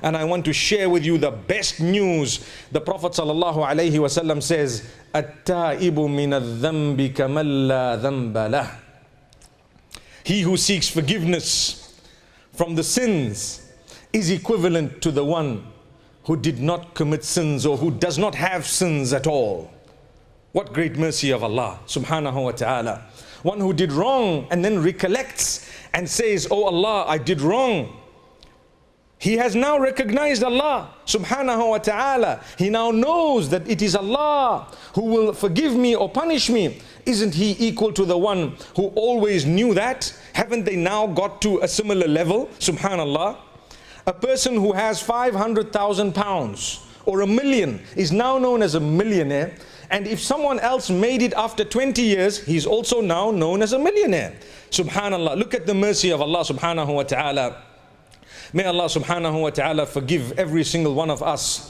And I want to share with you the best news. The Prophet ﷺ says, "At-ta'ibu min adh-dhanbi kaman la dhanba lah." He who seeks forgiveness from the sins is equivalent to the one who did not commit sins or who does not have sins at all. What great mercy of Allah subhanahu wa ta'ala. One who did wrong and then recollects and says, "Oh Allah, I did wrong." He has now recognized Allah subhanahu wa ta'ala. He now knows that it is Allah who will forgive me or punish me. Isn't he equal to the one who always knew that? Haven't they now got to a similar level? Subhanallah. A person who has 500,000 pounds or $1 million is now known as a millionaire. And if someone else made it after 20 years, he's also now known as a millionaire. Subhanallah. Look at the mercy of Allah subhanahu wa ta'ala. May Allah subhanahu wa ta'ala forgive every single one of us.